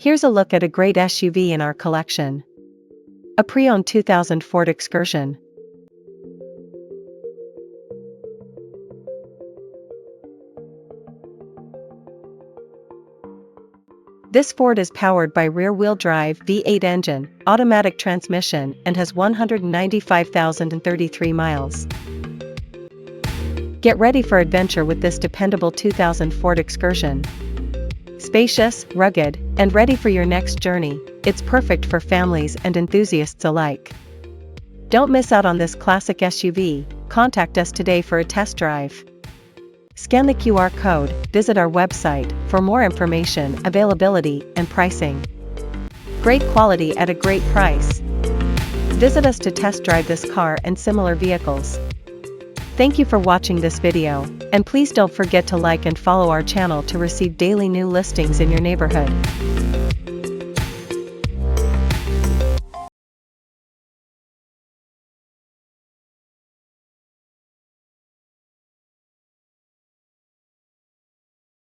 Here's a look at a great SUV in our collection. A pre-owned 2000 Ford Excursion. This Ford is powered by rear-wheel drive V8 engine, automatic transmission, and has 195,033 miles. Get ready for adventure with this dependable 2000 Ford Excursion. Spacious, rugged, and ready for your next journey, it's perfect for families and enthusiasts alike. Don't miss out on this classic SUV. Contact us today for a test drive. Scan the QR code, visit our website for more information, availability, and pricing. Great quality at a great price. Visit us to test drive this car and similar vehicles. Thank you for watching this video, and please don't forget to like and follow our channel to receive daily new listings in your neighborhood.